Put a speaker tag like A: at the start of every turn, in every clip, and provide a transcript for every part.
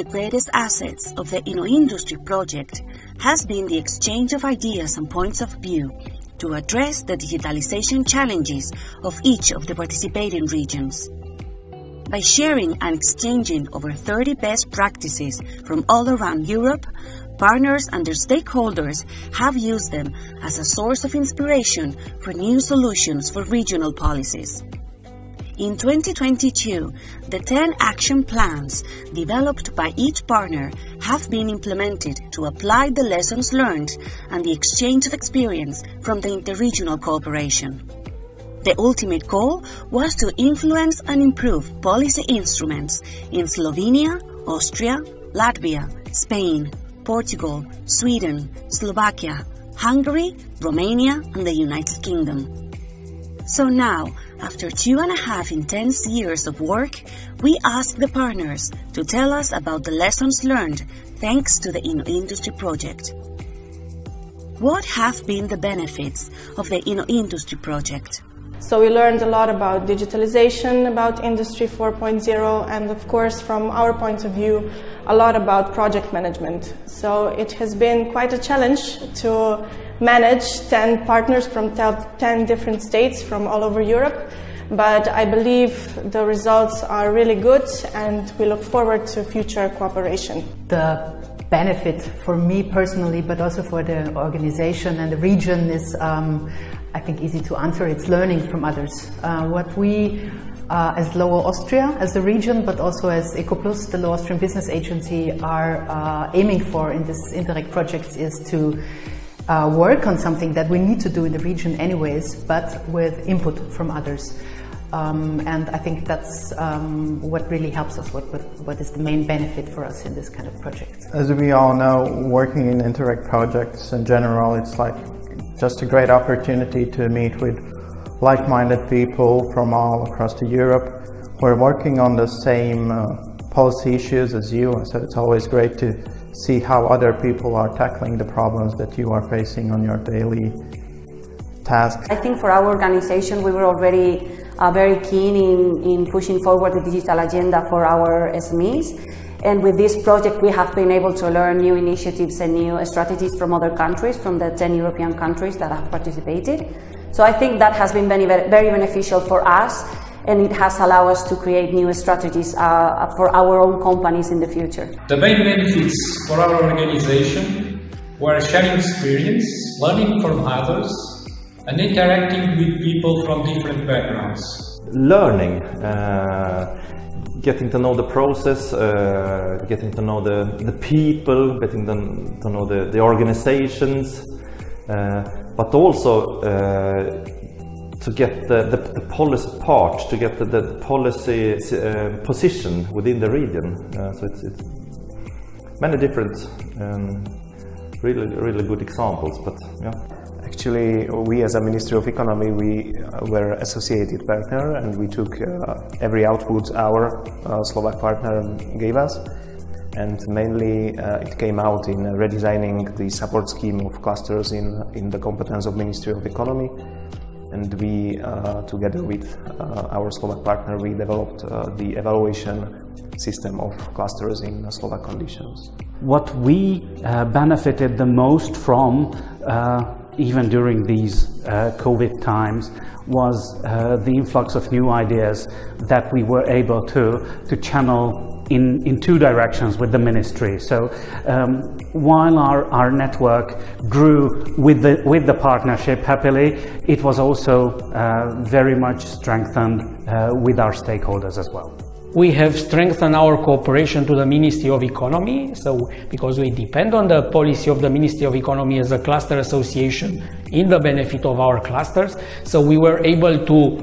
A: the greatest assets of the INNO Industry project has been the exchange of ideas and points of view to address the digitalization challenges of each of the participating regions. By sharing and exchanging over 30 best practices from all around Europe, partners and their stakeholders have used them as a source of inspiration for new solutions for regional policies. In 2022, the 10 action plans developed by each partner have been implemented to apply the lessons learned and the exchange of experience from the interregional cooperation. The ultimate goal was to influence and improve policy instruments in Slovenia, Austria, Latvia, Spain, Portugal, Sweden, Slovakia, Hungary, Romania, and the United Kingdom. So now, after 2.5 intense years of work, we asked the partners to tell us about the lessons learned thanks to the INNO Industry project. What have been the benefits of the INNO Industry project?
B: So we learned a lot about digitalization, about Industry 4.0, and of course, from our point of view, a lot about project management. So it has been quite a challenge to manage 10 partners from 10 different states from all over Europe, but I believe the results are really good and we look forward to future cooperation.
C: The benefit for me personally, but also for the organization and the region is, I think, easy to answer. It's learning from others. What we, as Lower Austria, as a region, but also as EcoPlus, the Lower Austrian Business Agency, are aiming for in this Interreg project is to work on something that we need to do in the region anyways, but with input from others. And I think that's what really helps us, what is the main benefit for us in this kind of project.
D: As we all know, working in Interreg projects in general, it's like just a great opportunity to meet with like-minded people from all across Europe. We're working on the same policy issues as you, so it's always great to see how other people are tackling the problems that you are facing on your daily tasks.
E: I think for our organization, we were already very keen in pushing forward the digital agenda for our SMEs. And with this project, we have been able to learn new initiatives and new strategies from other countries, from the 10 European countries that have participated. So I think that has been very beneficial for us, and it has allowed us to create new strategies for our own companies in the future.
F: The main benefits for our organization were sharing experience, learning from others, and interacting with people from different backgrounds.
G: Learning, getting to know the process, getting to know the people, getting to know the organizations, but also to get the policy part, to get the policy position within the region. So it's many different, really good examples, but yeah.
H: Actually, we as a Ministry of Economy, we were associated partner, and we took every output our Slovak partner gave us, and mainly it came out in redesigning the support scheme of clusters in the competence of Ministry of Economy, and we, together with our Slovak partner, we developed the evaluation system of clusters in Slovak conditions.
I: What we benefited the most from even during these COVID times was the influx of new ideas that we were able to channel in two directions with the ministry. So while our network grew with the partnership happily, it was also very much strengthened with our stakeholders as well.
J: We have strengthened our cooperation to the Ministry of Economy, so because we depend on the policy of the Ministry of Economy as a cluster association in the benefit of our clusters, so we were able to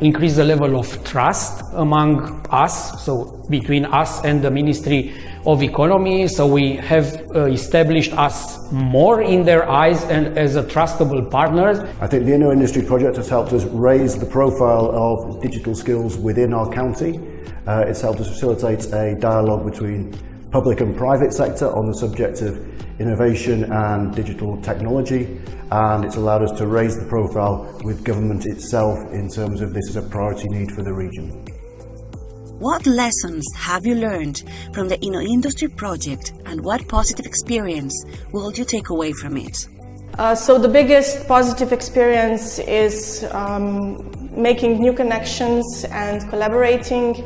J: increase the level of trust among us, so between us and the Ministry of Economy, so we have established us more in their eyes and as a trustable partner.
K: I think the INNO Industry project has helped us raise the profile of digital skills within our county. It's helped us facilitate a dialogue between public and private sector on the subject of innovation and digital technology, and it's allowed us to raise the profile with government itself in terms of this as a priority need for the region.
A: What lessons have you learned from the INNO Industry project, and what positive experience will you take away from it?
B: So the biggest positive experience is making new connections and collaborating,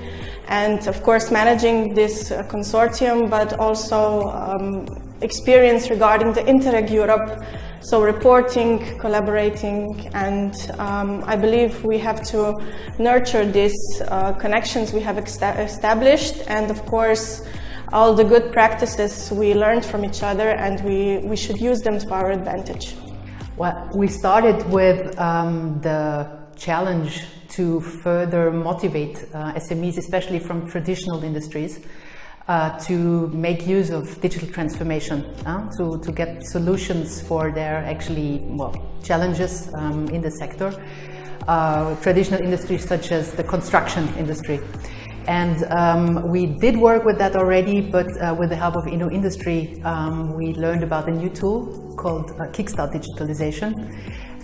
B: and of course managing this consortium, but also experience regarding the Interreg Europe, so reporting, collaborating, and I believe we have to nurture these connections we have established, and of course all the good practices we learned from each other, and we should use them to our advantage.
C: Well, we started with the challenge to further motivate SMEs, especially from traditional industries, to make use of digital transformation, to get solutions for their challenges in the sector. Traditional industries such as the construction industry. And we did work with that already, but with the help of INNO Industry, we learned about a new tool called Kickstart Digitalization.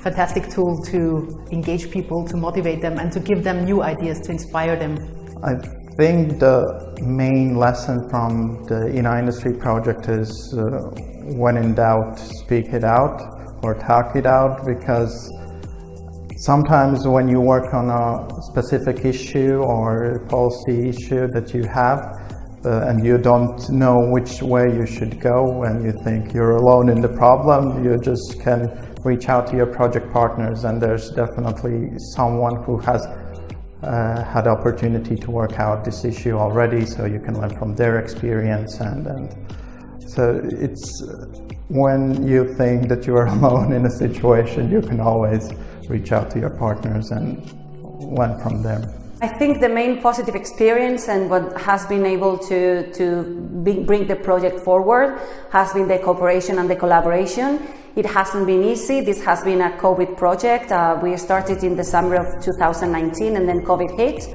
C: Fantastic tool to engage people, to motivate them, and to give them new ideas, to inspire them.
D: I think the main lesson from the INNO Industry project is when in doubt, speak it out or talk it out, because sometimes when you work on a specific issue or policy issue that you have and you don't know which way you should go, and you think you're alone in the problem, you just can reach out to your project partners, and there's definitely someone who has had the opportunity to work out this issue already, so you can learn from their experience. And so it's when you think that you are alone in a situation, you can always reach out to your partners and learn from them.
E: I think the main positive experience and what has been able to bring the project forward has been the cooperation and the collaboration. It hasn't been easy. This has been a COVID project. We started in the summer of 2019 and then COVID hit.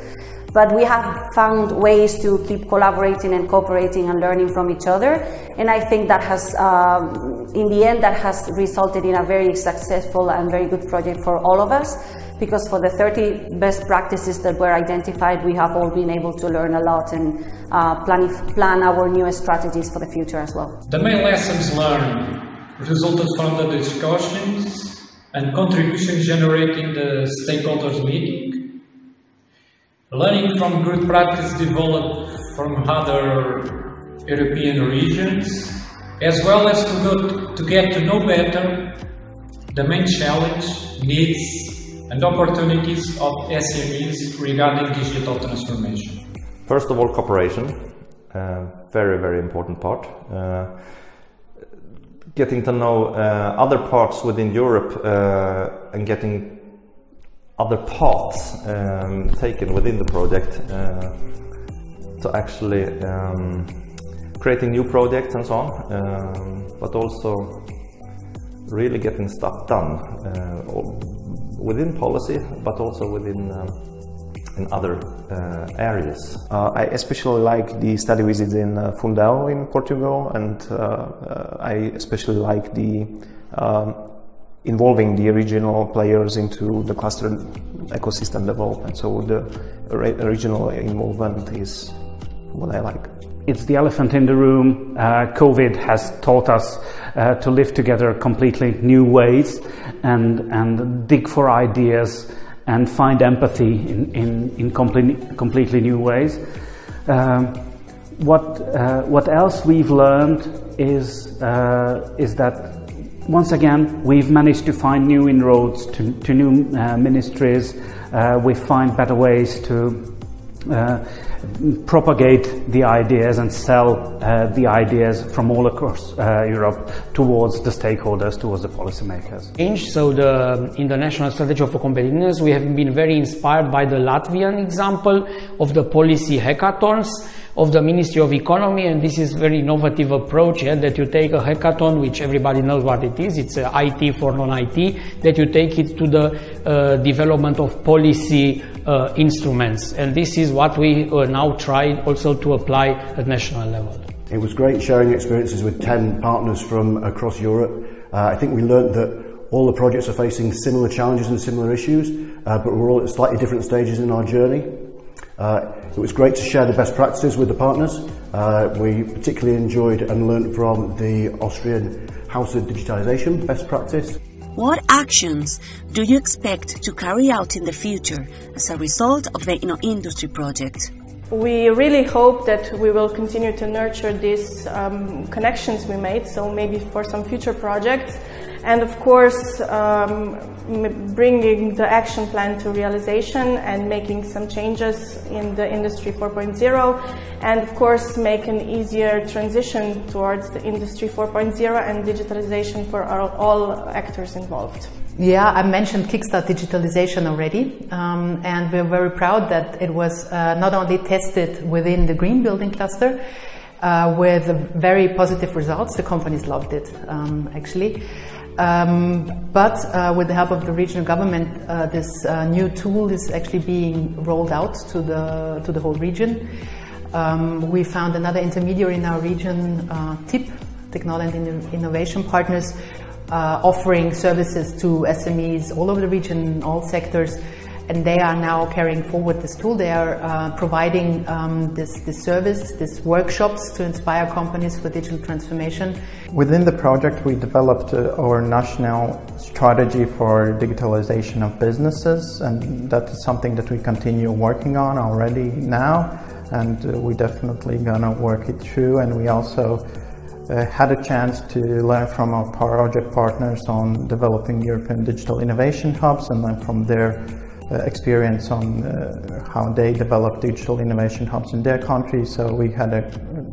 E: But we have found ways to keep collaborating and cooperating and learning from each other. And I think that has, in the end, that has resulted in a very successful and very good project for all of us. Because for the 30 best practices that were identified, we have all been able to learn a lot and plan our newest strategies for the future as well.
F: The main lessons learned resulted from the discussions and contributions generated in the stakeholders meeting, learning from good practice developed from other European regions, as well as to get to know better the main challenge, needs and opportunities of SMEs regarding digital transformation.
G: First of all, cooperation, very, very important part. Getting to know other parts within Europe and getting other paths taken within the project to actually creating new projects and so on, but also really getting stuff done within policy, but also within in other areas.
H: I especially like the study visit in Fundão in Portugal, and I especially like the involving the regional players into the cluster ecosystem development. So the regional involvement is what I like.
I: It's the elephant in the room. COVID has taught us to live together completely new ways and dig for ideas and find empathy in completely new ways. What else we've learned is that once again we've managed to find new inroads to new ministries. We find better ways to propagate the ideas and sell the ideas from all across Europe towards the stakeholders, towards the policymakers.
J: So in the National Strategy for Competitiveness, we have been very inspired by the Latvian example of the policy hackathons of the Ministry of Economy, and this is very innovative approach, that you take a hackathon, which everybody knows what it is, it's IT for non-IT, that you take it to the development of policy instruments, and this is what we now try also to apply at national level.
K: It was great sharing experiences with 10 partners from across Europe. I think we learned that all the projects are facing similar challenges and similar issues, but we're all at slightly different stages in our journey. It was great to share the best practices with the partners. We particularly enjoyed and learnt from the Austrian House of Digitalization best practice.
A: What actions do you expect to carry out in the future as a result of the INNO Industry project?
B: We really hope that we will continue to nurture these connections we made, so maybe for some future projects, and of course bringing the action plan to realization and making some changes in the Industry 4.0, and of course make an easier transition towards the Industry 4.0 and digitalization for all actors involved.
C: Yeah, I mentioned Kickstart Digitalization already, and we're very proud that it was not only tested within the green building cluster with very positive results. The companies loved it, actually. But with the help of the regional government, this new tool is actually being rolled out to the whole region. We found another intermediary in our region, TIP, Technology and Innovation Partners, offering services to SMEs all over the region, all sectors, and they are now carrying forward this tool. They are providing this service, these workshops to inspire companies for digital transformation.
D: Within the project, we developed our national strategy for digitalization of businesses, and that is something that we continue working on already now, and we're definitely gonna work it through. And we also had a chance to learn from our project partners on developing European digital innovation hubs, and learn from their experience on how they develop digital innovation hubs in their countries. So we had a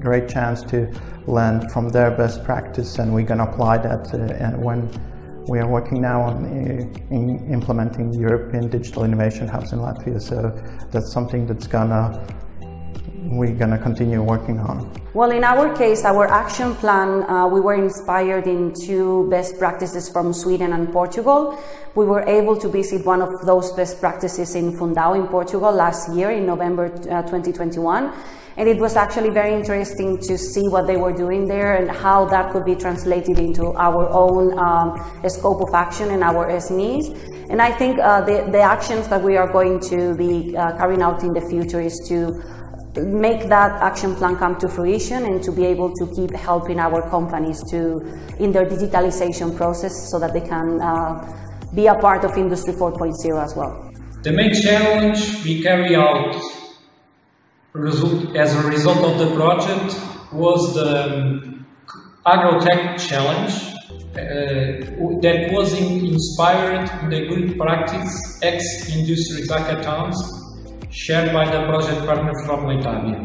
D: great chance to learn from their best practice, and we're going to apply that and when we are working now on implementing European digital innovation hubs in Latvia. So that's something that's we're gonna continue working on.
E: Well, in our case, our action plan, we were inspired in two best practices from Sweden and Portugal. We were able to visit one of those best practices in Fundão in Portugal last year in November 2021. And it was actually very interesting to see what they were doing there and how that could be translated into our own scope of action and our SMEs. And I think the actions that we are going to be carrying out in the future is to make that action plan come to fruition and to be able to keep helping our companies in their digitalization process so that they can be a part of Industry 4.0 as well.
F: The main challenge we carry out as a result of the project was the Agrotech Challenge that was inspired in the good practice ex-industries hackathons shared by the project partners from Latvia.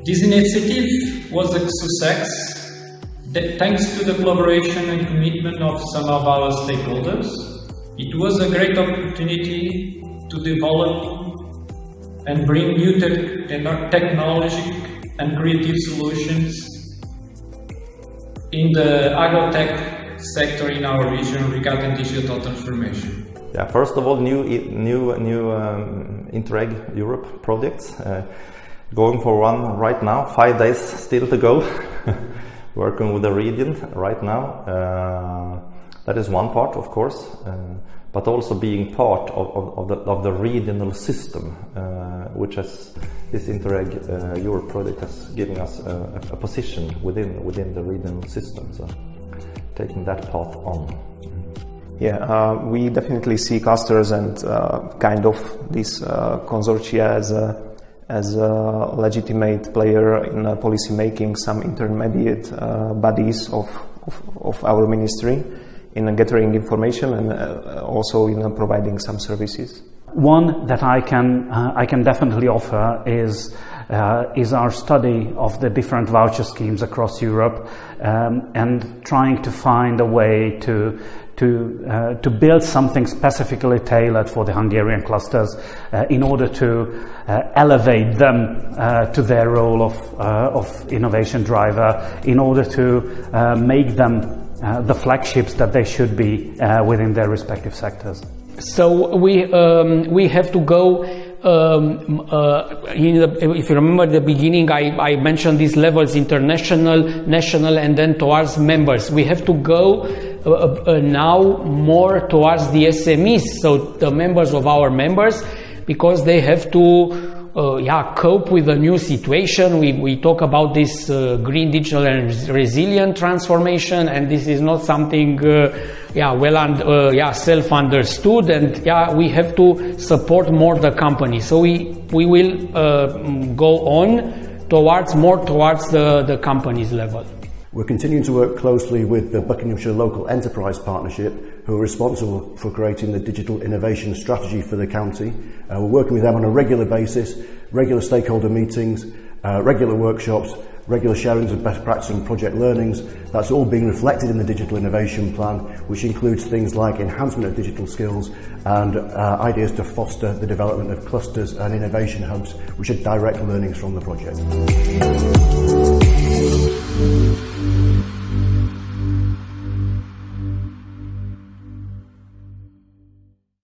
F: This initiative was a success thanks to the collaboration and commitment of some of our stakeholders. It was a great opportunity to develop and bring new technology and creative solutions in the agrotech sector in our region regarding digital transformation.
G: Yeah, first of all, new Interreg Europe projects. Going for one right now, 5 days still to go. Working with the region right now. That is one part, of course, but also being part of the regional system, which has this Interreg Europe project has given us a position within the regional system. So taking that path on.
H: Yeah, we definitely see clusters and kind of this consortia as a legitimate player in policy making, some intermediate bodies of our ministry in gathering information and also in providing some services.
I: One that I can definitely offer is our study of the different voucher schemes across Europe and trying to find a way to build something specifically tailored for the Hungarian clusters in order to elevate them to their role of innovation driver, in order to make them the flagships that they should be within their respective sectors.
J: So we have to go. If you remember at the beginning, I mentioned these levels: international, national, and then towards members. We have to go now more towards the SMEs, so the members of our members, because they have to cope with the new situation. We talk about this green, digital and resilient transformation, and this is not something self-understood, and we have to support more the company. So we will go on towards the company's level.
K: We're continuing to work closely with the Buckinghamshire Local Enterprise Partnership, who are responsible for creating the digital innovation strategy for the county. We're working with them on a regular basis, regular stakeholder meetings, regular workshops, regular sharings of best practice and project learnings. That's all being reflected in the digital innovation plan, which includes things like enhancement of digital skills and ideas to foster the development of clusters and innovation hubs, which are direct learnings from the project.